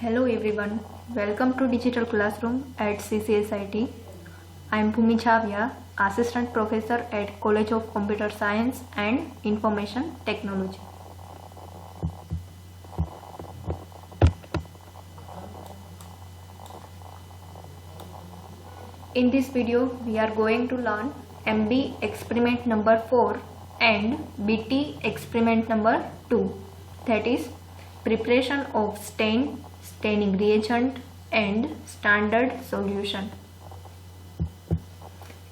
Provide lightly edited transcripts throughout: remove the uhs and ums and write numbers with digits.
Hello everyone, welcome to Digital Classroom at CCSIT. I am Bhumi Chavia, Assistant Professor at College of Computer Science and Information Technology. In this video, we are going to learn MB experiment number 4 and BT experiment number 2, that is preparation of staining reagent and standard solution.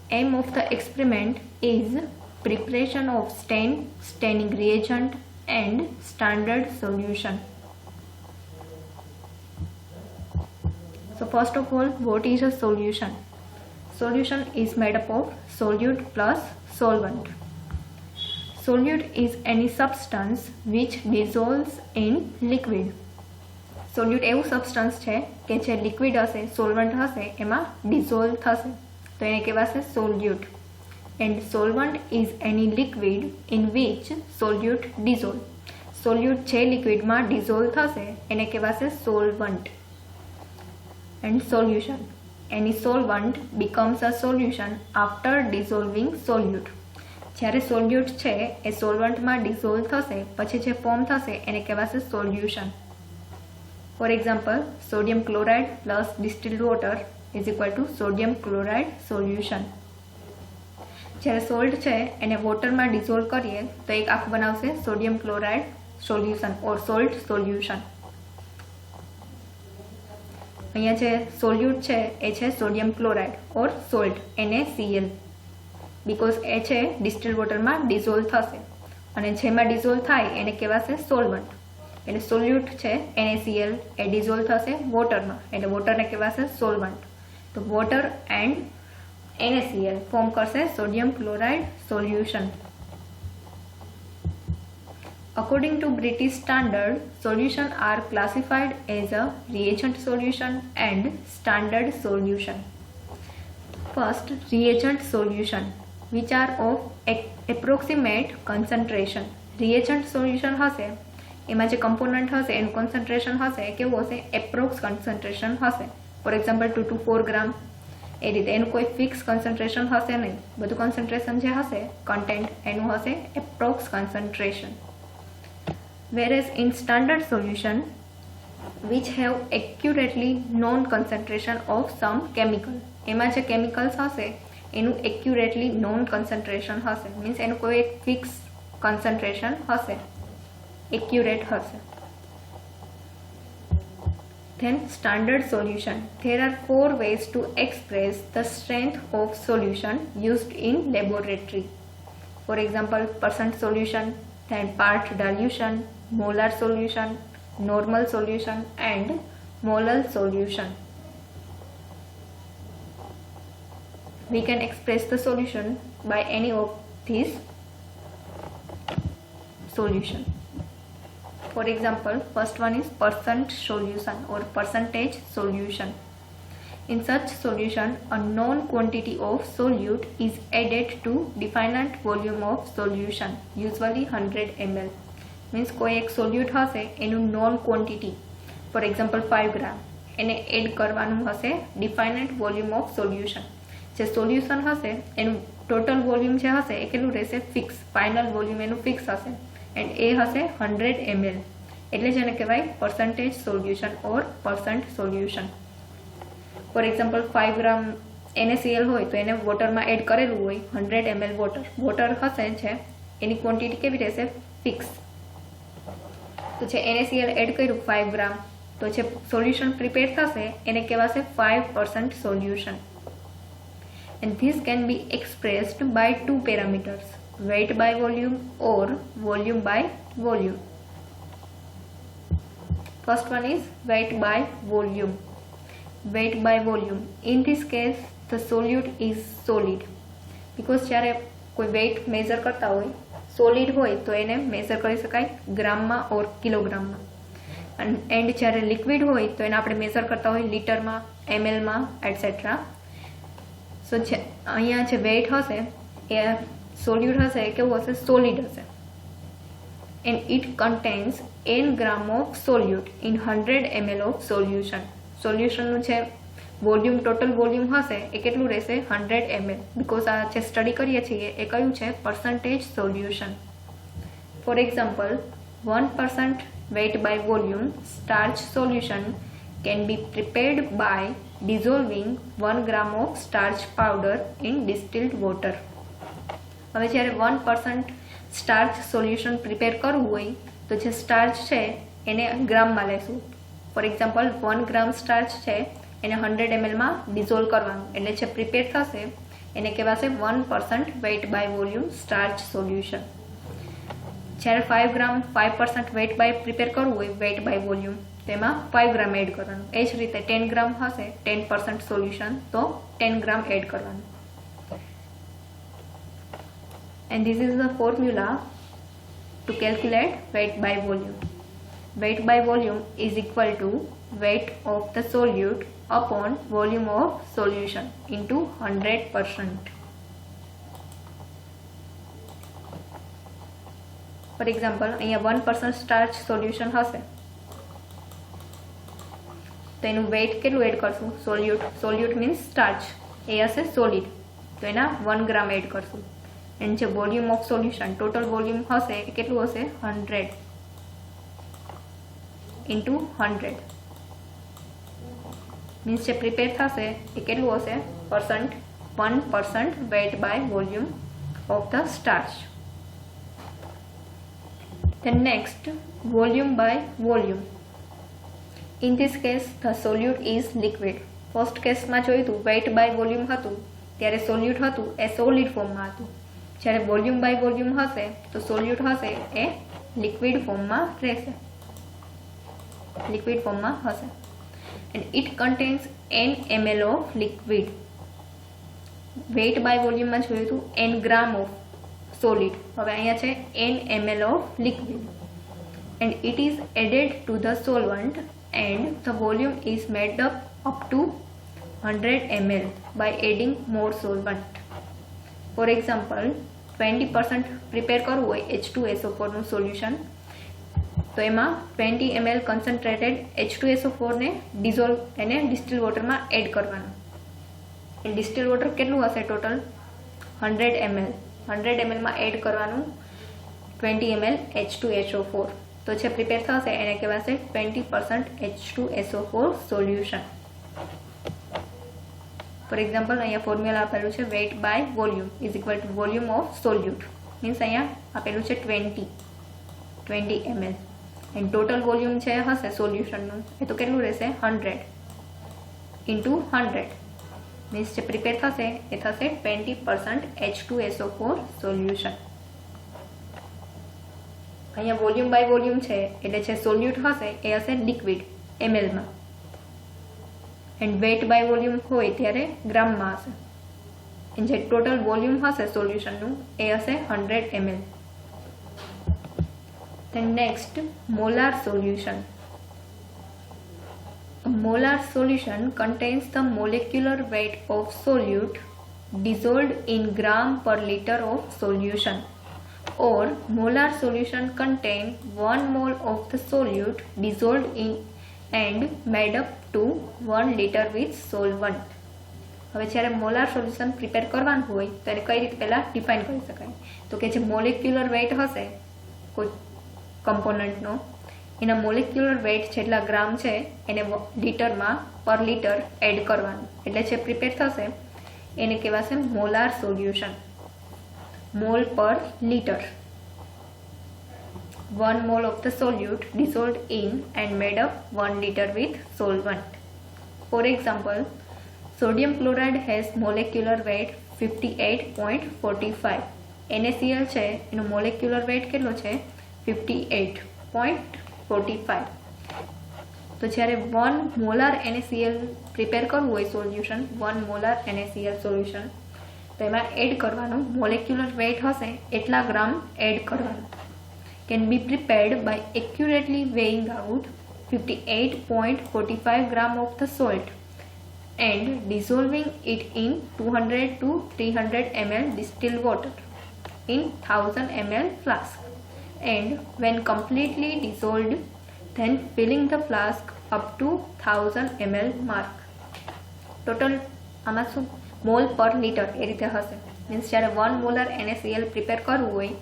Aim of the experiment is preparation of staining reagent and standard solution. So first of all, what is a solution? Solution is made up of solute plus solvent. Solute is any substance which dissolves in liquid. સોલ્યુટ એવું substance છે કે જે liquid હશે, solvent હશે, એમાં dissolve થશે, તો એને કહેવાશે solute. And solvent is any liquid in which solute dissolve. Solute જે લિક્વિડમાં ડિઝોલ્વ થશે એને કહેવાશે solvent. And solution, any solvent becomes a solution after dissolving solute. જ્યારે સોલ્યુટ છે એ સોલ્વન્ટમાં ડિઝોલ્વ થશે પછી જે ફોર્મ થશે એને કહેવાશે solution. For example, sodium chloride plus distilled water is equal to sodium chloride solution. જ્યારે સોલ્ટ છે એને વોટરમાં ડિઝોલ્વ કરીએ તો એક આખું બનાવશે sodium chloride solution or salt solution. અહીંયા જે સોલ્યુટ છે એ છે sodium chloride or salt NaCl, because એ છે ડિસ્ટિલ્ડ વોટરમાં ડિઝોલ્વ થશે અને જેમાં ડિઝોલ્વ થાય એને કહેવાશે સોલ્વન્ટ. એટલે સોલ્યુટ છે NaCl એ ડિઝોલ્વ થશે વોટરમાં એટલે વોટરને કહેવાશે સોલ્વન્ટ. તો વોટર એન્ડ NaCl ફોર્મ કરશે sodium chloride solution. According to British standard, solutions are classified as a reagent solution and standard solution. First, reagent solution, which are of approximate concentration. Reagent solution હશે એમાં જે component હશે એનું concentration હશે એ કેવું હશે? એપ્રોક્સ કોન્સન્ટ્રેશન હશે. ફોર એક્ઝામ્પલ 2 to 4 ગ્રામ એ રીતે એનું કોઈ ફિક્સ કોન્સન્ટ્રેશન હશે નહીં. બધું કોન્સન્ટ્રેશન જે હશે કન્ટેન્ટ એનું હશે approx concentration. Whereas in standard solution which have accurately known concentration of some chemical, એમાં જે કેમિકલ્સ હશે એનું accurately known concentration હશે, મીન્સ એનું કોઈ એક ફિક્સ કોન્સન્ટ્રેશન હશે, accurate હશે. Then standard solution. There are 4 ways to express the strength of solution used in laboratory. For example, percent solution, then part dilution, molar solution, normal solution and mole solution. We can express the solution by any of these solution. For example, first one is percent solution or percentage solution. In such solution, a known quantity of solute is added to definite volume of solution, usually 100 ml. Means કોઈ એક સોલ્યુટ હશે એનું non quantity, for example 5 ગ્રામ, એને add કરવાનું હશે ડિફાઇનડ volume of solution. જે solution હશે એનું ટોટલ વોલ્યુમ જે હશે એ કેટલું રહેશે? ફિક્સ. ફાઇનલ વોલ્યુમ એનું ફિક્સ હશે એન્ડ એ હશે 100 ml. એટલે જેને કહેવાય percentage solution or percent solution. For example 5 gram NaCl હોય તો એને વોટરમાં એડ કરેલું હોય 100 ml વોટર હશે છે એની ક્વોન્ટિટી કેવી રહેશે? ફિક્સ. તો જે NaCl એડ કર્યું 5 ગ્રામ તો જે સોલ્યુશન પ્રિપેર થશે એને કહેવાશે 5% solution. And this can be expressed by 2 parameters, weight by volume or volume by volume. First one is weight by volume. Weight by volume. In this case, the solute is solid. Because જ્યારે કોઈ weight measure કરતા હોય, solid હોય તો એને measure કરી શકાય ગ્રામમાં ઓર કિલોગ્રામમાં. And જ્યારે liquid હોય તો એને આપણે measure કરતા હોય લીટરમાં, mlમાં, etc. સો અહીંયા જે weight હશે એ સોલ્યુટ હશે એ કેવું હશે? સોલિડ હશે. and it contains n gram of solute in 100 ml of solution. સોલ્યુશનનું છે વોલ્યુમ, ટોટલ વોલ્યુમ હશે એ કેટલું રહેશે 100 ml, બીકોઝ આ જે સ્ટડી કરીએ છીએ એ કયું છે percentage solution. For example 1% weight by volume starch solution can be prepared by dissolving 1 gram of starch powder in distilled water. હવે જ્યારે 1% સ્ટાર્ચ સોલ્યુશન પ્રિપેર કરવું હોય તો જે સ્ટાર્ચ છે એને ગ્રામમાં લેશું. ફોર એક્ઝામ્પલ 1 ગ્રામ સ્ટાર્ચ છે એને 100 ml માં ડિઝોલ્વ કરવાનું, એટલે જે પ્રિપેર થશે એને કહેવાશે 1% weight by volume starch solution. જ્યારે 5% weight by પ્રિપેર કરવું હોય weight by volume તેમાં 5 ગ્રામ એડ કરવાનું. એ જ રીતે 10 ગ્રામ હશે 10% સોલ્યુશન તો 10 ગ્રામ એડ કરવાનું. And this is the formula to calculate weight by volume. Weight by volume is equal to weight of the solute upon volume of solution into 100%. For example, અહીંયા 1% starch solution હશે તો એનું weight કેટલું add કરશું? સોલ્યુટ means starch, એ હશે solid તો એના 1 ગ્રામ add કરશું. એન્ડ જે volume of solution total volume હશે એ કેટલું હશે 100 ઇન્ટુ 100 મીન્સ જે પ્રિપેર થશે એ કેટલું હશે 1% weight by volume of the starch. Then next, volume by volume. In this case the solute is liquid. First કેસમાં જોયું હતું weight by volume હતું ત્યારે સોલ્યુટ હતું એ સોલિડ ફોર્મમાં હતું. જ્યારે વોલ્યુમ બાય વોલ્યુમ હશે તો સોલ્યુટ હશે એ લિક્વિડ ફોર્મમાં રહેશે, લિક્વિડ ફોર્મમાં હશે. And it contains n ml of liquid. Weight by વોલ્યુમમાં જોયું હતું n ગ્રામ ઓફ સોલિડ, હવે અહીંયા છે n ml of liquid. And it is added to the solvent and the volume is made up to 100 ml by adding more solvent. For example, 20% prepare કરવું હોય H2SO4 નું solution તો એમાં 20 ml કન્સન્ટ્રેટેડ H2SO4 ને dissolve એને distil વોટરમાં add કરવાનું. એ distil water કેટલું હશે ટોટલ 100 ml. 100 ml માં એડ કરવાનું 20 ml H2SO4 તો જે પ્રિપેર થશે એને કહેવાશે 20% H2SO4 સોલ્યુશન. ફોર એક્ઝામ્પલ અહીંયા ફોર્મ્યુલા આપેલું છે weight by volume is equal to volume of solute means અહીંયા આપેલું છે 20 ml એન્ડ ટોટલ વોલ્યુમ છે હશે સોલ્યુશનનું એ તો કેટલું રહેશે 100 ઇન્ટુ 100 મીન્સ જે પ્રિપેર થશે એ થશે 20% H2SO4 સોલ્યુશન. અહીંયા વોલ્યુમ બાય વોલ્યુમ છે એટલે જે સોલ્યુટ હશે એ હશે લિક્વિડ ml માં એન્ડ વેઇટ બાય વોલ્યુમ હોય ત્યારે ગ્રામમાં હશે. એન્ડ જે ટોટલ વોલ્યુમ હશે સોલ્યુશનનું એ હશે 100 ml. Then next, molar solution. A molar solution contains the molecular weight of solute dissolved in gram per liter of solution, or molar solution contain 1 mole of the solute dissolved in and made up to 1 liter with solvent. હવે જ્યારે molar solution prepare કરવાનું હોય તો એને કઈ રીતે પહેલાં define કરી શકાય તો કે જે મોલેક્યુલર વેઇટ હશે કોઈ કમ્પોનન્ટનો એના મોલેક્યુલર વેઇટ જેટલા ગ્રામ છે એને લીટરમાં પર લીટર એડ કરવાનું એટલે જે પ્રિપેર થશે એને કહેવાશે મોલાર સોલ્યુશન. મોલ પર litre. 1 mole of the solute dissolved in and made up 1 liter with solvent. For example, sodium chloride has molecular weight 58.45. NaCl છે એનો molecular weight કેટલો છે 58.45. તો જ્યારે 1 molar NaCl પ્રિપેર કરવું હોય સોલ્યુશન 1 molar NaCl સોલ્યુશન તો એમાં એડ કરવાનું મોલેક્યુલર વેઇટ હશે એટલા ગ્રામ એડ કરવાનું. Can be prepared by accurately weighing out 58.45 gram of the salt and dissolving it in 200 to 300 ml distilled water in 1000 ml flask. and when completely dissolved, then filling the flask up to 1000 ml mark. Total આમાં શું mall પર litre એ રીતે હશે. Means જ્યારે 1 molar NaCl prepare કરવું હોય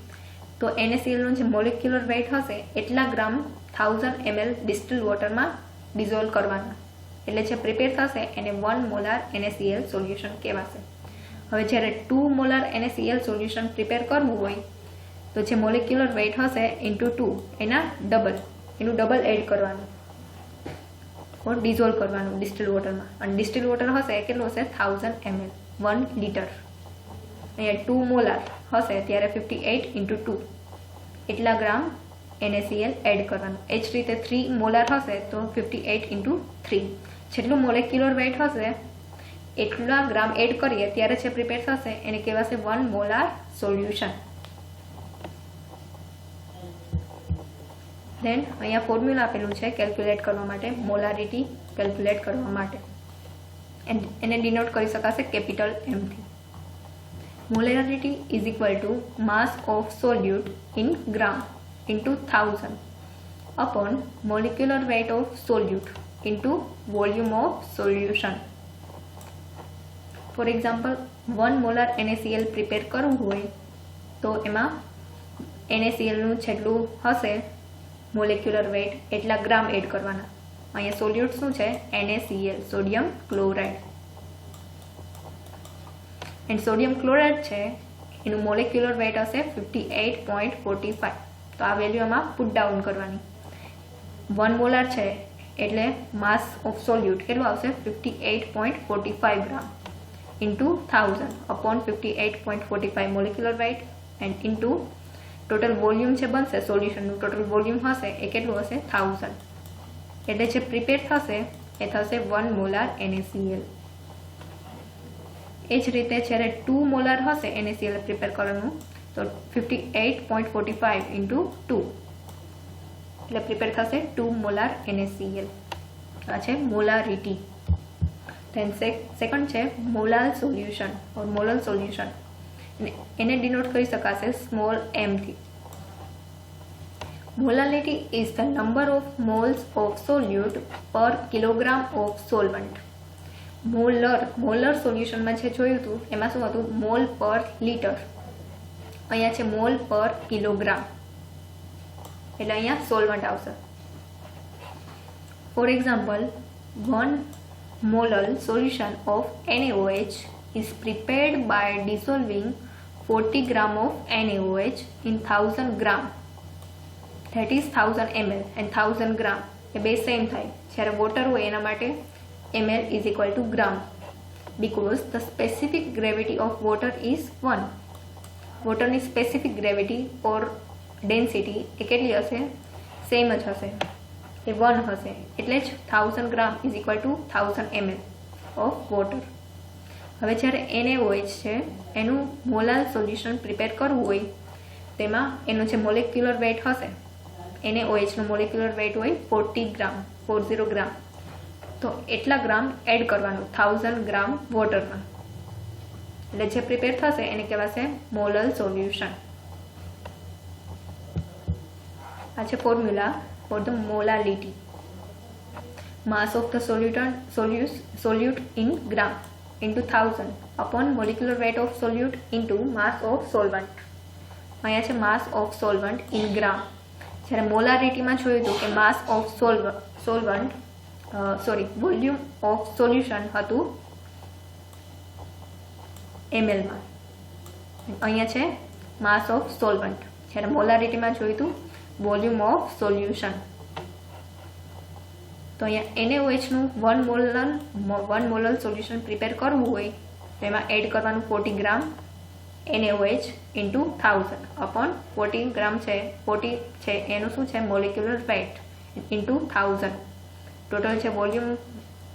તો NaClનું જે મોલિક્યુલર વેઇટ હશે એટલા ગ્રામ 1000 ml ડિસ્ટિલ વોટરમાં ડિઝોલ્વ કરવાના. એટલે જે પ્રિપેર થશે એને 1 મોલાર NaCl સોલ્યુશન કહેવાશે. હવે જ્યારે 2 મોલાર NaCl સોલ્યુશન પ્રિપેર કરવું હોય તો જે મોલિક્યુલર વેઇટ હશે ઇન્ટુ 2 એનું ડબલ એડ કરવાનું ઓર ડિઝોલ્વ કરવાનું ડિસ્ટિલ વોટરમાં. અને ડિસ્ટિલ વોટર હશે કેટલું હશે 1000 ml 1 લીટર. અહીંયા 2 મોલાર હશે ત્યારે 58 ઇન્ટુ 2 એટલા ગ્રામ NaCl એડ કરવાનું. એ જ રીતે 3 મોલાર હશે તો 58 ઇન્ટુ 3 જેટલું મોલેક્યુલર વેઇટ હશે એટલા ગ્રામ એડ કરીએ ત્યારે જે પ્રિપેર થશે એને કહેવાશે 1 મોલાર સોલ્યુશન. દેન અહીંયા ફોર્મ્યુલા આપેલું છે કેલ્ક્યુલેટ કરવા માટે, મોલારિટી કેલ્ક્યુલેટ કરવા માટે. એને ડિનોટ કરી શકાશે કેપિટલ M થી. Molarity is equal to mass of solute in gram into 1000 upon molecular weight of solute into volume of solution. For example 1 molar NaCl prepare કરવું હોય તો એમાં NaClનું જેટલું હશે મોલેક્યુલર વેઇટ એટલા ગ્રામ એડ કરવાના. અહીંયા સોલ્યુટ શું છે NaCl sodium chloride. And sodium chloride છે એનું મોલેક્યુલર વેઇટ હશે 58.45. તો આ વેલ્યુ આમાં પુટ ડાઉન કરવાની. 1 મોલાર છે એટલે માસ ઓફ સોલ્યુટ કેટલું આવશે 58.45 gram into 1000 upon 58.45 molecular weight and into total volume જે બનશે સોલ્યુશનનું ટોટલ વોલ્યુમ હશે એ કેટલું હશે 1000. એટલે જે પ્રિપેર થશે એ થશે 1 મોલાર NaCl. એ જ રીતે જ્યારે 2 મોલાર હશે NaCl પ્રિપેર કરવાનું તો 58.45 ઇન્ટુ 2 એટલે પ્રિપેર થશે 2 મોલાર NaCl. આ છે મોલારિટી. ધેન સેકન્ડ છે molal solution or molal solution. એને ડિનોટ કરી શકાશે સ્મોલ m થી. Molality is the number of moles of solute per kilogram of solvent. Molar સોલ્યુશનમાં જે જોયું હતું એમાં શું હતું મોલ પર લીટર. અહીંયા છે મોલ પર કિલોગ્રામ એટલે અહીંયા સોલ્વન્ટ આવશે. Four example 1 મોલલ solution of NaOH is prepared by dissolving 40 gram of NaOH in 1000 gram, that is 1000 ml and 1000 gram એ બે સેમ થાય. જ્યારે વોટર હોય એના માટે ml is equal to gram because the specific gravity of water is 1. વોટરની specific gravity or density એ કેટલી હશે સેમ જ હશે એ 1 હશે. એટલે જ 1000 gram is equal to 1000 ml of water. હવે જ્યારે NaOH છે એનું મોલાલ સોલ્યુશન પ્રિપેર કરવું હોય તેમાં એનું જે મોલેક્યુલર વેઇટ હશે NaOHનું મોલેક્યુલર વેઇટ હોય 40 ગ્રામ તો એટલા ગ્રામ એડ કરવાનું 1000 ગ્રામ વોટરમાં. એટલે જે પ્રિપેર થશે એને કહેવાશે મોલલ સોલ્યુશન. આ છે formula for the molality. Mass of the સોલ્યુટ in gram into 1000 upon molecular weight of solute into mass of solvent. અહીંયા છે mass of solvent in gram. જ્યારે મોલારિટીમાં જોયું હતું કે mass of solvent volume of solution હતું ml માં. અહીંયા છે mass of solvent. જ્યારે મોલારિટીમાં જોયું હતું volume of solution. તો અહીંયા NaOHનું 1 મોલર સોલ્યુશન પ્રિપેર કરવું હોય તો એમાં એડ કરવાનું 40 ગ્રામ NaOH ઇન્ટુ 1000 અપોન 40 ગ્રામ છે 40 છે એનું શું છે મોલિક્યુલર વેઇટ ઇન્ટુ 1000. ટોટલ જે વોલ્યુમ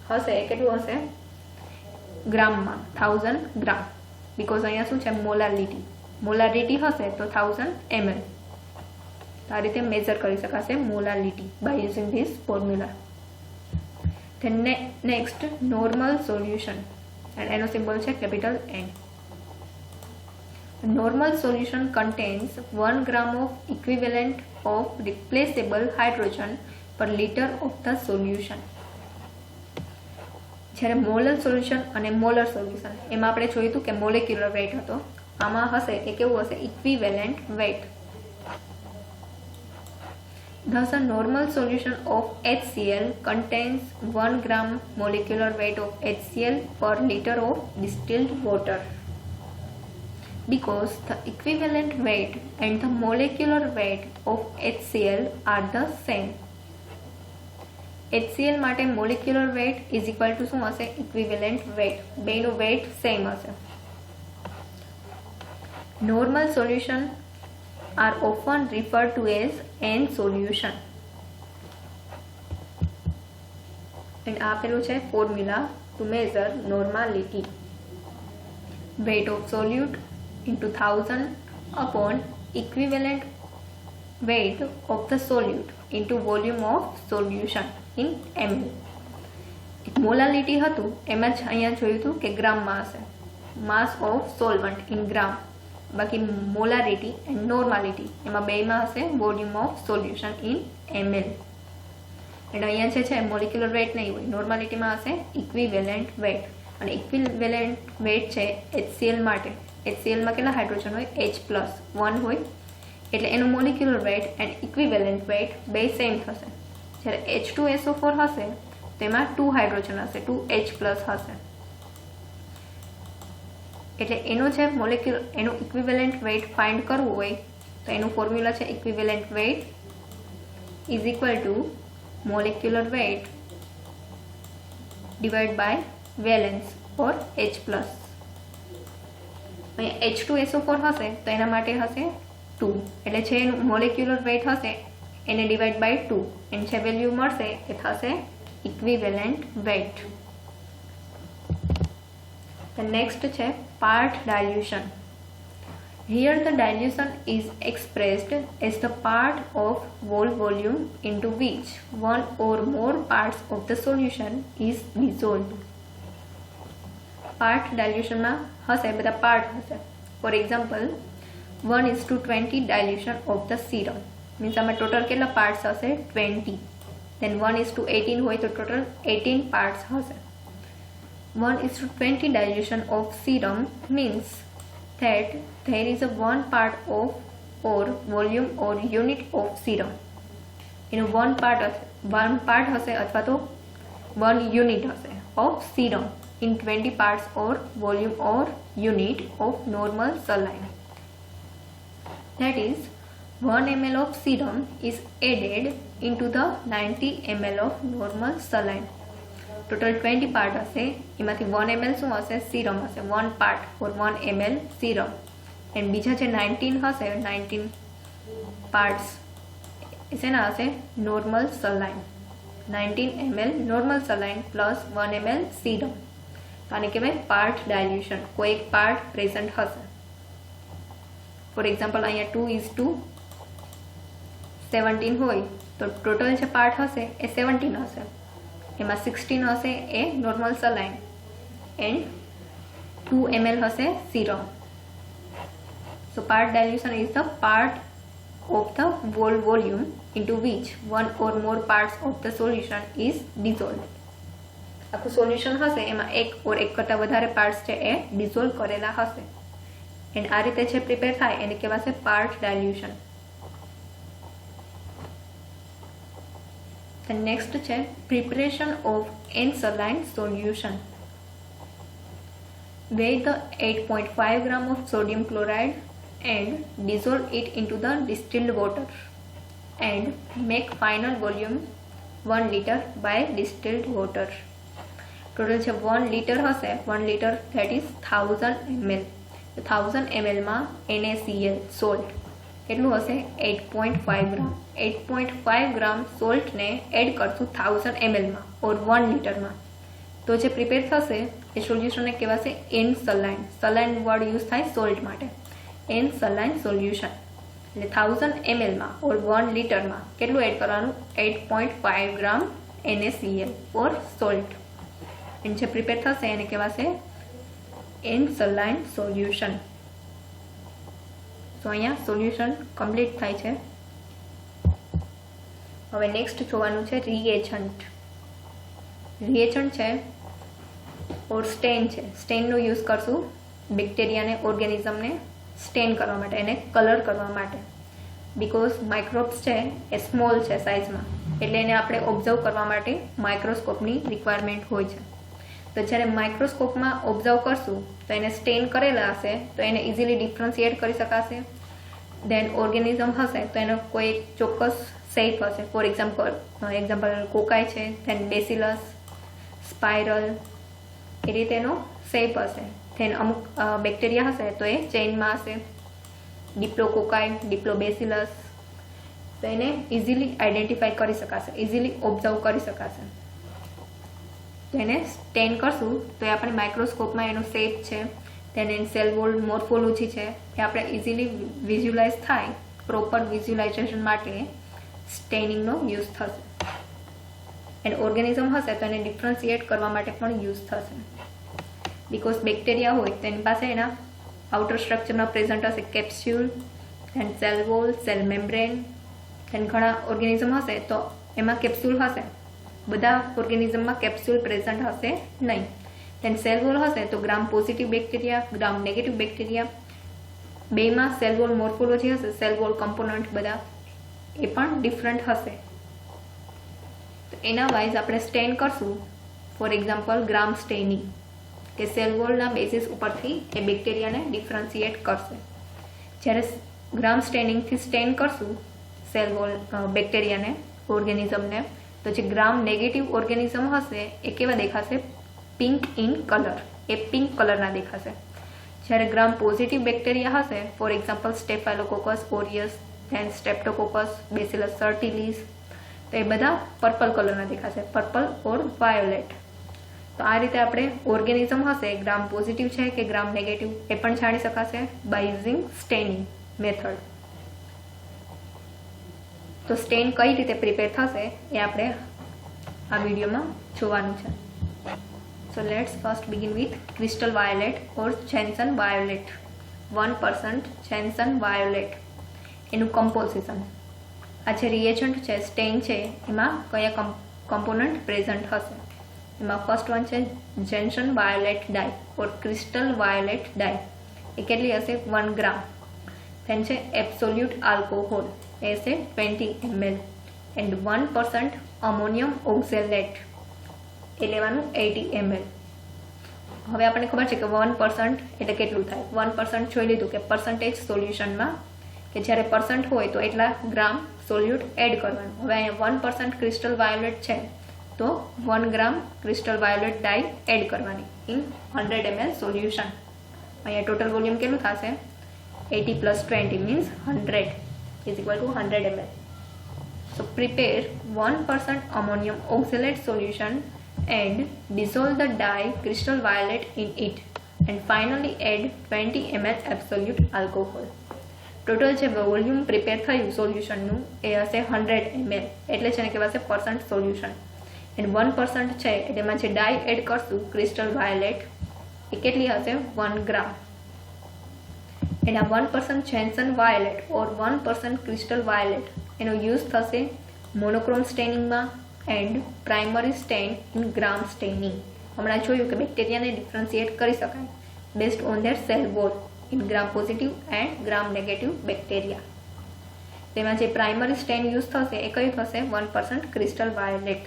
હશે એ કેટલું હશે ગ્રામમાં 1000 ગ્રામ બીકોઝ અહીંયા શું છે મોલારિટી હશે તો 1000 ml. આ રીતે મેઝર કરી શકાશે molarity by using this formula. Then next normal solution and એનો સિમ્બોલ છે capital N. normal solution contains 1 gram of equivalent of replaceable hydrogen per liter of the solution. જ્યારે મોલર સોલ્યુશન અને molar solution એમાં આપણે જોયું હતું કે molecular wet હતો, આમાં હશે એ કેવું હશે equivalent weight. Thus a normal solution of HCl contains 1 gram molecular weight of HCl per liter of distilled water. Because the equivalent weight and the molecular weight of HCl are the same. HCl માટે molecular weight is equal to શું હશે equivalent weight. બેનો weight same હશે. Normal solution are often referred to as N solution. And આપેલું છે formula to measure normality. Weight of solute into 1000 upon equivalent weight of the solute into volume of solution in ml. Molality હતું એમાં જ અહીંયા જોયું હતું કે ગ્રામમાં હશે, માસ ઓફ સોલ્વન્ટ ઇન ગ્રામ. બાકી મોલારિટી એન્ડ નોર્માલિટી એમાં બેમાં હશે volume of solution in ml. અને અહીંયા જે છે મોલિક્યુલર વેટ નહીં હોય, નોર્માલિટીમાં હશે ઇક્વિવેલેન્ટ વેટ. અને ઇક્વિવેલેન્ટ વેટ છે HCl માટે. HClમાં કેટલા હાઇડ્રોજન હોય? H+1 હોય, એટલે એનું molecular weight and equivalent weight બે સેમ થશે. જ્યારે H2SO4 હશે તેમાં 2 હાઇડ્રોજન હશે, 2H+ હશે. એટલે એનો જે મોલેક્યુલર એનું ઇક્વિવેલેન્ટ વેટ ફાઇન્ડ કરવું હોય તો એનું ફોર્મ્યુલા છે equivalent weight is equal to molecular weight divide by valence or H+. અહીંયા H2SO4 હશે તો એના માટે હશે 2, એટલે જે એનું મોલેક્યુલર વેટ હશે એને ડિવાઇડ બાય 2 એની જે વેલ્યુ મળશે એ થશે ઇક્વિવેલેન્ટ વેટ. The next છે part dilution. Here the dilution is expressed as the part of whole volume into which one or more parts of the solution is dissolved. Part dilution માં હશે બધા part હશે. For example 1:20 dilution of the serum means આમાં total કેટલા parts હશે? 20. Then 1:18 હોય તો total 18 parts હશે. 1:20 dilution of serum means that there is a 1 part of or volume or unit of serum. એનું 1 part હશે અથવા તો 1 unit હશે of serum in 20 parts or volume or unit of normal saline. That is 1 ml of serum is added into the 90 ml of normal saline. Total 20 part હશે, એમાંથી 1 ml શું હશે? serum હશે, 1 part or 1 ml serum. and બીજા જે 19 હશે 19 parts શેના હશે? normal saline. 19 ml normal saline plus 1 ml serum. આને કહેવાય part dilution. કોઈ એક part present હશે. For example અહીંયા 2:17 હોય તો ટોટલ જે પાર્ટ હશે એ 17 હશે, એમાં 16 હશે એ નોર્મલ સલાઇન એન્ડ 2 ml હશે serum. So part dilution is the part of the whole volume into which one or more parts of the solution is dissolved. આખું સોલ્યુશન હશે એમાં એક ઓર એક કરતાં વધારે પાર્ટ્સ છે એ ડિઝોલ્વ કરેલા હશે એન્ડ આ રીતે જે પ્રિપેર થાય એને કહેવાશે પાર્ટ ડાયલ્યુશન. The next છે preparation of N saline solution. Weigh the 8.5 gram of sodium chloride and dissolve it into the distilled water and make final volume 1 liter by distilled water. Total છે 1 liter હશે, 1 liter that is 1000 ml. 1000 ml માં NaCl salt કેટલું હશે? 8.5 ગ્રામ. 8.5 ગ્રામ સોલ્ટને add કરશું 1000 ml માં ઓર 1 લીટરમાં તો જે prepare થશે એ સોલ્યુશનને કહેવાશે એન સલાઇન. સલાઇન વર્ડ યુઝ થાય સોલ્ટ માટે. એન સલાઇન સોલ્યુશન એટલે 1000 ml માં ઓર 1 લીટરમાં કેટલું એડ કરવાનું? 8.5 ગ્રામ NaCl ઓર સોલ્ટ એન્ડ જે પ્રિપેર થશે એને કહેવાશે એન સલાઇન સોલ્યુશન. તો અહીંયા સોલ્યુશન કમ્પ્લીટ થાય છે. હવે નેક્સ્ટ જોવાનું છે રિએજન્ટ. રિએજન્ટ છે ઓર સ્ટેન છે. સ્ટેનનો યુઝ કરશું બેક્ટેરિયાને ઓર્ગેનિઝમને સ્ટેન કરવા માટે, એને કલર કરવા માટે. બીકોઝ માઇક્રોબ્સ છે એ સ્મોલ છે સાઇઝમાં, એટલે એને આપણે ઓબ્ઝર્વ કરવા માટે માઇક્રોસ્કોપની રિક્વાયરમેન્ટ હોય છે. તો જ્યારે માઇક્રોસ્કોપમાં ઓબ્ઝર્વ કરશું તો એને સ્ટેન કરેલા હશે તો એને ઇઝીલી ડિફરન્શિએટ કરી શકાશે. દેન ઓર્ગેનિઝમ હશે તો એનો કોઈ ચોક્કસ શેપ હશે. ફોર એક્ઝામ્પલ કોકાઈ છે, ધેન બેસિલસ, સ્પાઇરલ, એ રીતે એનો શેપ હશે. ધેન અમુક બેક્ટેરિયા હશે તો એ ચેઇનમાં હશે, ડિપ્લોકોકાઈ, ડિપ્લોબેસિલસ. તો એને ઇઝીલી આઈડેન્ટિફાઈ કરી શકાશે, ઇઝીલી ઓબ્ઝર્વ કરી શકાશે. તો એને સ્ટેન કરશું તો એ આપણે માઇક્રોસ્કોપમાં એનો શેપ છે, તેને સેલ વોલ મોર્ફોલોજી છે, એ આપણે ઇઝીલી વિઝ્યુલાઇઝ થાય. પ્રોપર વિઝ્યુલાઇઝેશન માટે સ્ટેનિંગનો યુઝ થશે. એન્ડ ઓર્ગેનિઝમ હશે તો એને ડિફરન્શિએટ કરવા માટે પણ યુઝ થશે. બીકોઝ બેક્ટેરિયા હોય તો એની પાસે એના આઉટર સ્ટ્રક્ચરમાં પ્રેઝન્ટ હશે capsule, and cell wall, cell membrane. And ઘણા ઓર્ગેનિઝમ હશે તો એમાં કેપ્સ્યુલ હશે, બધા ઓર્ગેનિઝમમાં કેપ્સ્યુલ પ્રેઝન્ટ હશે નહીં. દેન સેલ વોલ હશે તો gram positive bacteria, gram negative bacteria, બેમાં સેલ વોલ મોર્ફોલોજી હશે, સેલ વોલ કમ્પોનન્ટ બધા એ પણ ડિફરન્ટ હશે. તો એના વાઇઝ આપણે સ્ટેન કરશું. ફોર એક્ઝામ્પલ ગ્રામ સ્ટેનિંગ, કે સેલ વોલના બેસિસ ઉપરથી એ બેક્ટેરિયાને ડિફરન્શિએટ કરશે. જ્યારે ગ્રામ સ્ટેનિંગથી સ્ટેન કરશું સેલ વોલ બેક્ટેરિયાને, ઓર્ગેનિઝમને, તો જે ગ્રામ નેગેટિવ ઓર્ગેનિઝમ હશે એ કેવા દેખાશે? Pink in colour, A pink કલરના દેખાશે. જ્યારે ગ્રામ પોઝિટિવ બેક્ટેરિયા હશે, ફોર એક્ઝામ્પલ સ્ટેફાઇલોકોકસ ઓરિયસ, ધેન સ્ટ્રેપ્ટોકોકસ, બેસિલસ સર્ટિલિસ, તો એ બધા પર્પલ કલરના દેખાશે, પર્પલ ઓર વાયોલેટ. તો આ રીતે આપણે ઓર્ગેનિઝમ હશે ગ્રામ પોઝિટિવ છે કે ગ્રામ નેગેટિવ એ પણ જાણી શકાશે બાય યુઝિંગ સ્ટેનિંગ મેથડ. તો સ્ટેન કઈ રીતે પ્રિપેર થશે એ આપણે આ વિડીયોમાં જોવાનું છે. So let's first begin with crystal violet or gentian violet. 1% gentian violet, એનું કમ્પોઝિશન. આ જે રિએજન્ટ છે સ્ટેન છે એમાં કયા કમ્પોનન્ટ પ્રેઝન્ટ હશે? એમાં ફર્સ્ટ વન છે જેન્સન વાયોલેટ ડાય ઓર ક્રિસ્ટલ વાયોલેટ ડાય. એ કેટલી હશે? 1 ગ્રામ. ધેન છે એબ્સોલ્યુટ આલ્કોહોલ, એ હશે 20 ml. એન્ડ 1% અમોનિયમ ઓક્ઝેલેટ, એ લેવાનું 80 ml. હવે આપણને ખબર છે કે 1% એટલે કેટલું થાય. 1% જોઈ લીધું કે પર્સન્ટેજ સોલ્યુશનમાં, કે જ્યારે પર્સન્ટ હોય તો એટલા ગ્રામ સોલ્યુટ એડ કરવાનું. હવે અહીંયા 1% ક્રિસ્ટલ વાયોલેટ છે તો 1 ગ્રામ ક્રિસ્ટલ વાયોલેટ ડાય એડ કરવાની ઇન 100 ml સોલ્યુશન. અહીંયા ટોટલ વોલ્યુમ કેટલું થશે? 80 + 20 means 100 is equal to 100 ml. So prepare 1% ammonium oxalate solution and dissolve the dye crystal violet in it and finally add 20 ml absolute alcohol. Total જે volume prepare થયું સોલ્યુશનનું એ હશે 100 ml, એટલે છે ને કહેવાશે પરસન્ટ સોલ્યુશન. એન્ડ 1% છે એટલે એમાં જે ડાય એડ કરશું ક્રિસ્ટલ વાયોલેટ એ કેટલી હશે? 1 ગ્રામ. એન્ડ આ 1% gentian violet or 1% crystal violet એનો યુઝ થશે મોનોક્રોમ સ્ટેનિંગમાં and primary stain in gram staining. હમણાં જોયું કે બેક્ટેરિયાને ડિફરન્શિએટ કરી શકાય based on their cell wall in gram positive and gram negative bacteria. તેમાં જે પ્રાઇમરી સ્ટેન યુઝ થશે એ કયું થશે? 1% ક્રિસ્ટલ વાયોલેટ.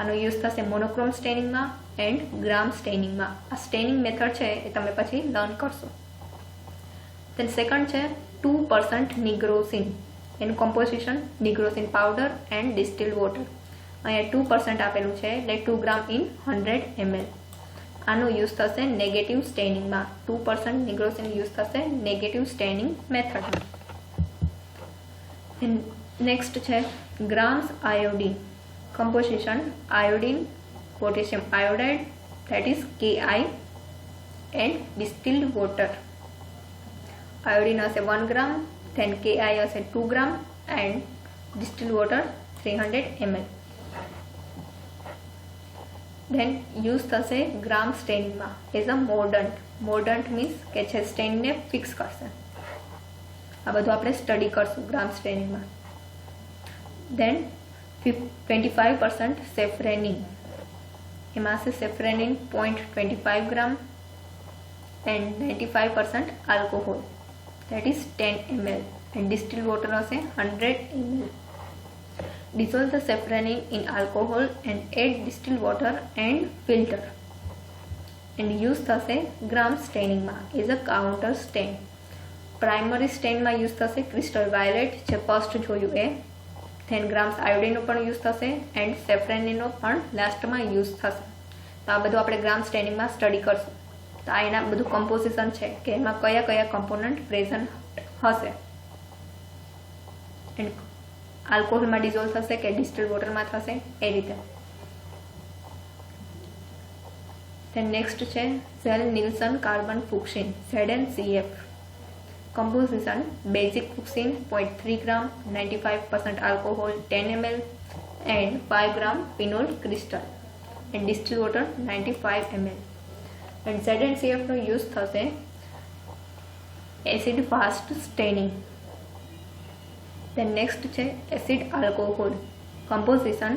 આનો યુઝ થશે મોનોક્રોમ સ્ટેનિંગમાં એન્ડ ગ્રામ સ્ટેનિંગમાં. આ સ્ટેનિંગ મેથડ છે એ તમે પછી લર્ન કરશો. દેન સેકન્ડ છે 2% નિગ્રોસિન, એનું composition નિગ્રોસિન powder and distilled water. અહીંયા 2% આપેલું છે એટલે 2 ગ્રામ ઇન 100 ml. આનો યુઝ થશે નેગેટિવ સ્ટેનિંગમાં. 2% નિગ્રોસિન યુઝ થશે નેગેટિવ સ્ટેનિંગ મેથડમાં. નેક્સ્ટ છે grams iodine. composition iodine, potassium iodide, that is Ki, and distilled water. Iodine હશે 1 gram, then Ki હશે 2 gram and distilled water 300 ml. Then use થશે ગ્રામ સ્ટેનિંગમાં as a મોર્ડન્ટ. મોર્ડન્ટ means કે જે સ્ટેનને fix કરશે. आ बधुं आपणे स्टडी करशुं ग्राम स्टेनिंग में। Then 25% safranin, एमां छे safranin 0.25 gram and 95% alcohol, that is 10 ml, and distilled water हशे 100 ml. Dissolve the saffronin in alcohol and add distilled water and filter, and use થશે gram staining માં as a counter stain. Primary stain માં use થશે crystal violet જે first જોયું એ, 10 grams આયોડિનનો પણ use થશે એન્ડ સેફ્રેનિનનો પણ લાસ્ટમાં યુઝ થશે. તો આ બધું આપણે ગ્રામ સ્ટેનિંગ માં સ્ટડી કરશું. તો આ એના બધું કમ્પોઝિશન છે કે એમાં કયા કયા કમ્પોનન્ટ પ્રેઝન્ટ હશે, એન્ડ આલ્કોહોલમાં ડિઝોલ્વ થશે કે ડિસ્ટિલ્ડ વોટરમાં થશે એ રીતે. Then next છે ઝેલ-નિલ્સન carbon ફુક્સિન ZnCF. Composition: basic fuchsin 0.3 gram, 95% alcohol 10 ml and 5 gram phenol crystal, and distilled water 95 ml. And ZnCF નો યુઝ થશે acid fast staining. Then next છે acid alcohol. Composition: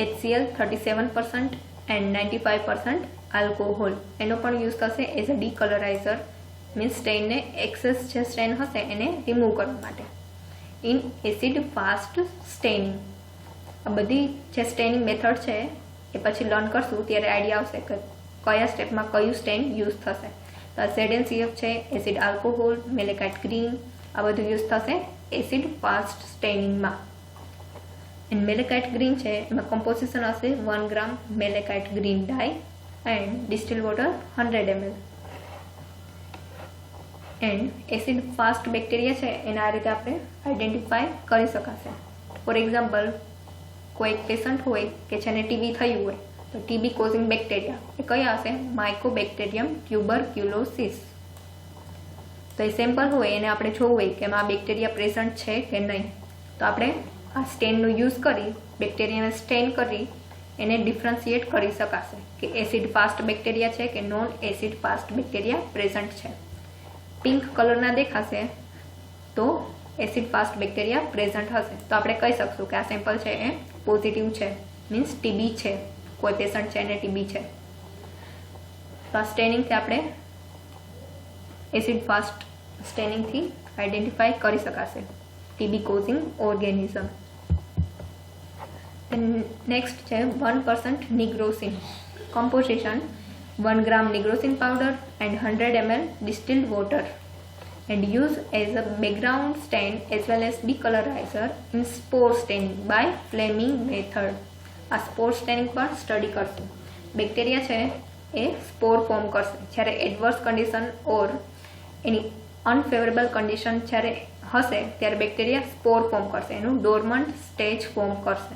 HCl 37% and 95% alcohol. એનો પણ use થશે as a decolouriser, means સ્ટેઇનને excess જે stain હશે એને રિમૂવ કરવા માટે. In acid fast staining. આ બધી જે સ્ટેનિંગ મેથડ છે એ પછી લર્ન કરશું ત્યારે આઈડિયા આવશે કે કયા સ્ટેપમાં કયું સ્ટેન યુઝ થશે. તો આ ZnCF છે, એસિડ આલ્કોહોલ, મેલેકાઇટ ગ્રીન, આ બધું યુઝ થશે એસિડ ફાસ્ટ સ્ટેનિંગમાં. એન્ડ મેલેકાઇટ ગ્રીન છે એમાં કમ્પોઝિશન હશે 1 gram malachite green dye and distilled water 100 ml. And acid fast bacteria છે એના આ રીતે આપણે આઈડેન્ટિફાય કરી શકાશે. ફોર એક્ઝામ્પલ, કોઈ એક પેશન્ટ હોય કે જેને ટીબી થયું હોય તો ટીબી કોઝિંગ બેક્ટેરિયા એ કયા હશે? માઇકોબેક્ટેરિયમ ટ્યુબરક્યુલોસિસ. તો એ સેમ્પલ હોય એને આપણે જોવું હોય કે એમાં આ બેક્ટેરિયા પ્રેઝન્ટ છે કે નહીં. તો આપણે આ સ્ટેનનો યુઝ કરી બેક્ટેરિયાને સ્ટેન કરી એને ડિફરન્શિએટ કરી શકાશે કે એસિડ ફાસ્ટ બેક્ટેરિયા છે કે non acid fast bacteria present છે. પિંક કલરના દેખાશે તો એસિડ ફાસ્ટ બેક્ટેરિયા પ્રેઝન્ટ હશે. તો આપણે કહી શકશું કે આ સેમ્પલ છે એ પોઝિટિવ છે, મીન્સ ટીબી છે, કોઈ પેશન્ટ છે એને ટીબી છે. તો આ સ્ટેનિંગથી આપણે એસિડ ફાસ્ટ સ્ટેનિંગથી આઈડેન્ટિફાઈ કરી શકાશે ટીબી કોઝિંગ ઓર્ગેનિઝમ. નેક્સ્ટ છે 1% nigrosin. Composition: 1 gram nigrosin powder and 100 ml distilled water, and use as a background stain as well as decolorizer in spore staining by Fleming method. આ સ્પોર staining પણ study કરશું. Bacteria છે એ સ્પોર form કરશે જ્યારે adverse condition ઓર એની unfavourable condition જ્યારે હશે ત્યારે bacteria સ્પોર form કરશે, એનું ડોર્મન્ટ સ્ટેજ ફોર્મ કરશે.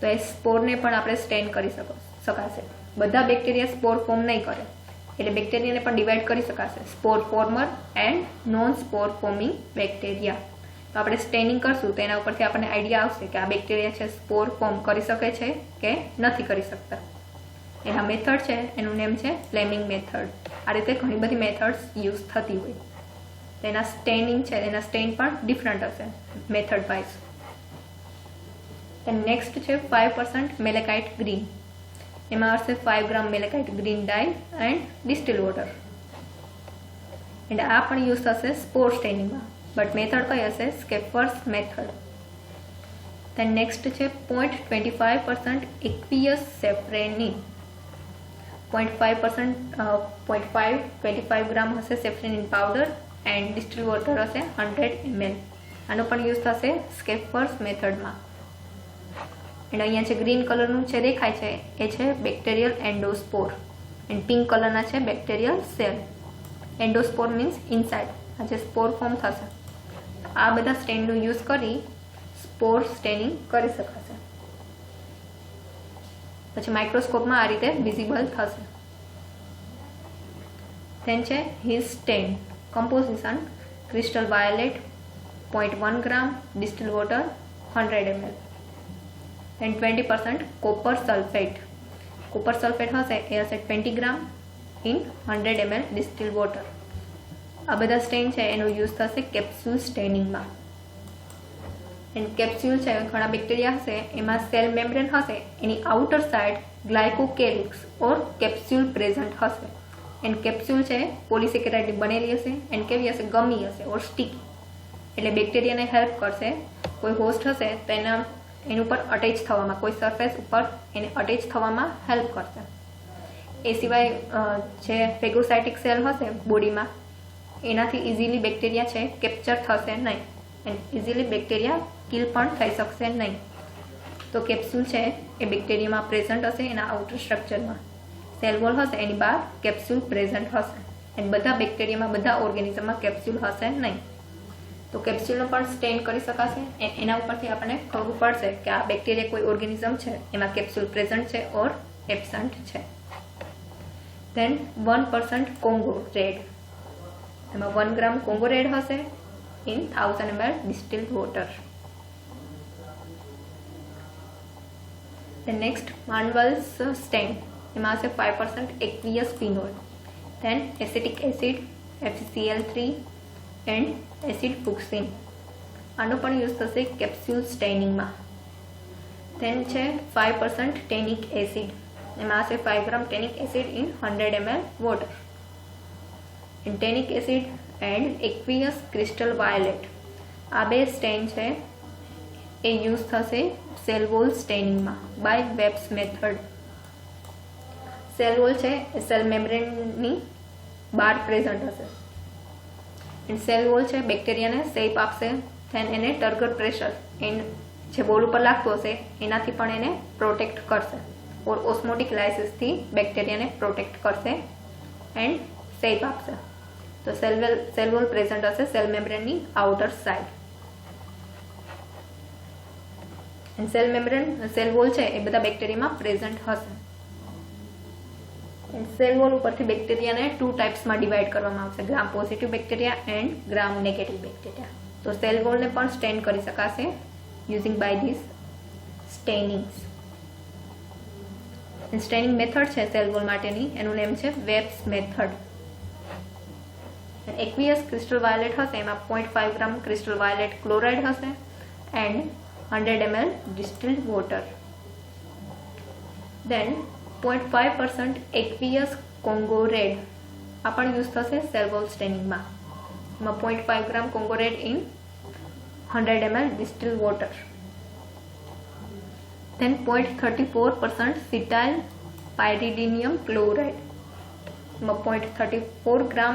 તો એ સ્પોરને પણ આપણે સ્ટેન કરી શકાશે. બધા બેક્ટેરિયા સ્પોર ફોર્મ નહીં કરે એટલે બેક્ટેરિયાને પણ ડિવાઈડ કરી શકાશે spore former and non spore forming bacteria. તો આપણે સ્ટેનિંગ કરશું તો એના ઉપરથી આપણને આઈડિયા આવશે કે આ બેક્ટેરિયા છે સ્પોર ફોર્મ કરી શકે છે કે નથી કરી શકતા. એના મેથડ છે એનું નેમ છે ફ્લેમિંગ મેથડ. આ રીતે ઘણી બધી મેથડ્સ યુઝ થતી હોય. તો એના સ્ટેનિંગ છે એના સ્ટેન પણ ડિફરન્ટ હશે મેથડ વાઇઝ. નેક્સ્ટ છે 5% મેલેકાઇટ ગ્રીન. એમાં હશે 5 gram malachite green dye and distilled water. And આ પણ યુઝ થશે સ્પોર સ્ટેનિંગમાં, બટ મેથડ કઈ હશે? સ્કેફર્સ મેથડ. દેન નેક્સ્ટ છે 0.25% એક્વિયસ સેફ્રેનિન. 0.25 ગ્રામ હશે સેફ્રેનિન પાવડર એન્ડ ડિસ્ટિલ્ડ વોટર હશે 100 ml. આનો પણ યુઝ થશે સ્કેફર્સ મેથડમાં. એન્ડ અહીંયા જે ગ્રીન કલરનું છે દેખાય છે એ છે બેક્ટેરિયલ એન્ડોસ્પોર એન્ડ પિંક કલરના છે બેક્ટેરિયલ સેલ. એન્ડોસ્પોર મીન્સ ઇનસાઇડ, આ જે સ્પોર ફોર્મ થશે. આ બધા સ્ટેનનો યુઝ કરી સ્પોર સ્ટેનિંગ કરી શકાશે. પછી માઇક્રોસ્કોપમાં આ રીતે વિઝિબલ થશે. ધેન છે Hiss stain. Composition: crystal violet 0.1 gram, distilled water 100 ml. and 20% copper sulfate. Copper sulfate હશે એ હશે 20 ગ્રામ in 100 ml distilled water. आ बधा स्टेन है एनो यूज थशे केप्स्यूल स्टेनिंग में। एंड केप्स्यूल है घणा बेक्टेरिया हशे एमां सेल मेम्ब्रेन हशे एनी outer side glycocalyx or capsule present हशे। एंड केप्स्यूल है पॉलीसेकेराइड बनेली हशे एंड केवी हशे गमी हशे और स्टिकी एटले बेक्टेरिया ने हेल्प करशे। कोई होस्ट हशे तो एना पर अटेच थवामां कोई सरफेस पर एने अटेच थवामां हेल्प करशे। ए सिवाय जे फेगोसाइटिक सेल हशे बॉडी में एनाथी इजीली बेक्टेरिया है केप्चर थशे नहीं एंड इजीली बेक्टेरिया किल पण थई शकशे नहीं। तो केप्स्यूल है ए बेक्टेरिया में प्रेजेंट हशे एना आउटर स्ट्रक्चर में सेल वॉल हशे एनी बहार केप्स्यूल प्रेजेंट हशे एंड बधा बेक्टेरिया में बधा ऑर्गेनिजम में केप्स्यूल हशे नहीं। तो केप्स्यूल पण स्टेन करी शकाशे एना उपरथी आपणे खबर पड़शे कि आ बेक्टेरिया कोई ऑर्गेनिजम है एमां केप्स्यूल प्रेजेंट है और एब्सेंट है। देन 1% कोंगो रेड एमां 1 ग्राम कोंगो रेड हशे in 1000 ml distilled water. The next Mandel's stain एमां हशे 5% aqueous phenol, then acetic acid FeCl3 and acid fuchsin आनो पण यूज थशे केप्स्यूल स्टेनिंग में। देन छे 5% टेनिक एसिड एमां हशे 5 gram tannic acid in 100 ml water. Tannic acid and aqueous crystal violet आ बे स्टेन है ए यूज थशे सेल वॉल स्टेनिंग में by Webb's method. Cell wall है सेल मेम्ब्रेन नी बार प्रेजेंट हशे। सेल वॉल है बेक्टेरिया ने शेप आपशे देन एने टर्गर प्रेशर एंड जे बोल पर लागतो हशे एनाथी पण एने प्रोटेक्ट करशे और ओस्मोटिक लाइसिस थी बेक्टेरिया ने प्रोटेक्ट करशे एंड शेप आपशे। तो सेल वॉल प्रेजेंट हशे सेल मेम्ब्रेन नी outer side and cell membrane cell wall है ए बधा बेक्टेरिया में प्रेजेंट हशे। सेल वॉल उपरथी बेक्टेरिया ने 2 टाइप्स में डिवाइड करवामां आवशे gram positive bacteria and gram negative bacteria. तो सेल वॉल ने पण स्टेन करी शकाशे using by these stainings. Staining method है सेल वॉल माटेनी एनु नेम है Webb's method. Aqueous crystal violet हशे एमां 0.5 ग्राम क्रिस्टल वायलेट क्लोराइड हशे and 100 ml distilled water. Then 0.5% aqueous Congo red आ पण यूज थशे सेल वॉल स्टेनिंग में। एमां 0.5 gram Congo red in 100 ml distilled water. Then 0.34% cetyl pyridinium chloride एमां 0.34 gram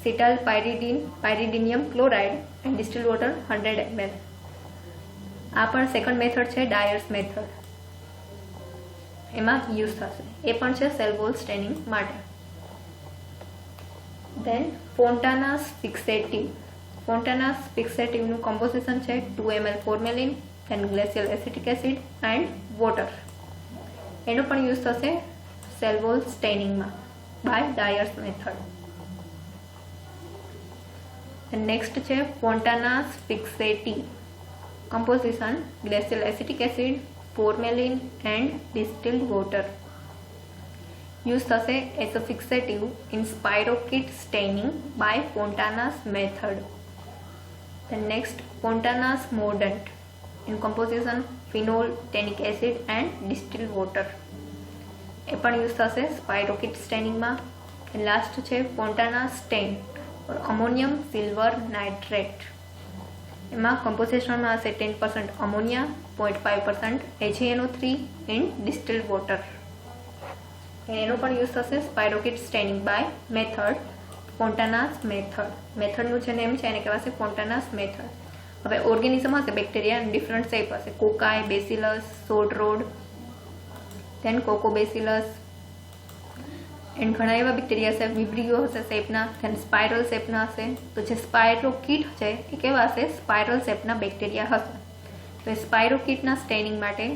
cetyl pyridinium chloride and distilled water 100 ml। आ पण second method है Dyer's method एमां यूज थशे ए पण छे सेल वॉल स्टेनिंग माटे। देन फोन्टानास फिक्सेटिव नु कम्पोजिशन है 2 ml formalin then glacial acetic acid and water एनो पण यूज थशे सेल वॉल स्टेनिंग में बाय डायर्स मेथड। नेक्स्ट है Fontana's fixative composition glacial acetic acid formalin and distilled water used as a fixative in spirochete staining by Fontana's method. The next Fontana's mordant in composition phenol, tannic acid and distilled water એ પણ use થશે spirochete સ્ટેનિંગમાં। Last છે Fontana stain और ammonium silver nitrate एमां composition में हशे 10% ammonia 0.5% AgNO3 in distilled water एनो पण यूज थशे spirochete staining by method Fontana's मेथडनुं जे नेम छे एने कहेवाय छे फोन्टानास मेथड। हवे ऑर्गेनिजम हशे बेक्टेरिया डिफरंट शेप हशे cocci bacillus short rod then coccobacillus and घणा एवा बेक्टेरिया है विब्रियो हशे शेपना देन स्पाइरल शेपना हशे। तो जे स्पायरोकीट है ए केवा हशे स्पाइरल शेपना बेक्टेरिया हशे। तो स्पायरोकीटना स्टेनिंग माटे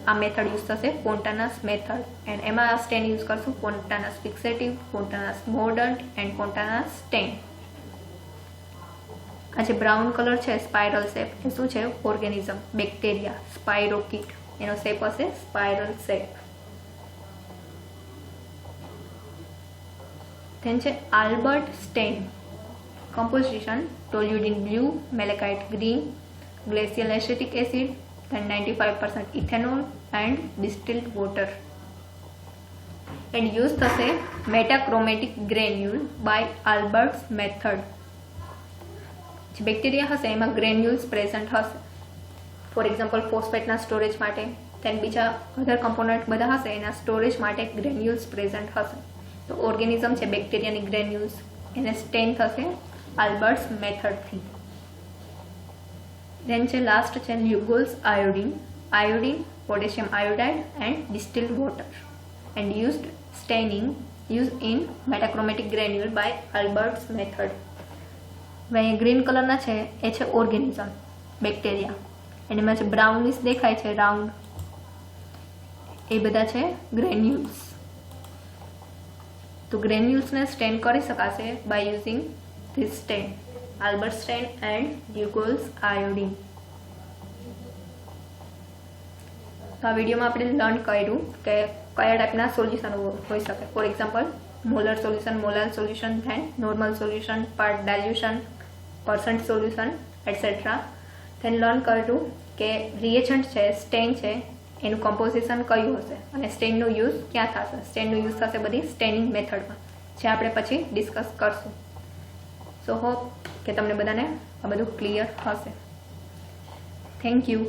आ मेथड यूज थशे फोन्टानास मेथड एंड एमां आ स्टेन यूज करशुं Fontana's fixative Fontana's mordant and Fontana's stain. आ जे ब्राउन कलर है स्पाइरल शेप ए शुं छे ऑर्गेनिजम बेक्टेरिया स्पायरोकीट एनो शेप हशे स्पाइरल शेप। देन छे Albert stain composition: toluidine blue, malachite green, glacial acetic acid, then 95% ethanol and distilled water. And use થશે metachromatic granule by Albert's method. જે bacteria હશે એમાં ગ્રેન્યુલ્સ પ્રેઝન્ટ હશે. For example ફોસ્ફેટના storage માટે, તેન બીજા અધર component બધા હશે એના સ્ટોરેજ માટે ગ્રેન્યુલ્સ પ્રેઝન્ટ હશે. તો ઓર્ગેનિઝમ છે બેક્ટેરિયાની ગ્રેન્યુલ્સ એને સ્ટેન થશે આલ્બર્ટ્સ મેથડથી. દેન છે લાસ્ટ છે Lugol's iodine, potassium iodide and distilled water and used in metachromatic granule by Albert's method. હવે ગ્રીન કલરના છે એ છે ઓર્ગેનિઝમ બેક્ટેરિયા, અને એમાં જે બ્રાઉનિશ દેખાય છે રાઉન્ડ એ બધા છે ગ્રેન્યુલ્સ. તો ગ્રેન્યુલ્સને સ્ટેન કરી શકાશે by using this stain, Albert stain and Lugol's iodine. તો આ વિડીયોમાં આપણે લર્ન કર્યું કે કયા ટાઈપના સોલ્યુશનો હોઈ શકે. For example molar solution, molar solution, then normal solution, part dilution, percent solution etcetera. Then learn કર્યું કે રિએજન્ટ છે સ્ટેન છે એનું કમ્પોઝિશન કયું હશે અને સ્ટેનનો યુઝ ક્યાં થશે. સ્ટેનનો યુઝ થશે બધી સ્ટેનિંગ મેથડમાં, જે આપણે પછી ડિસ્કસ કરશું. સો હોપ કે તમને બધાને આ બધું ક્લિયર હશે. Thank you.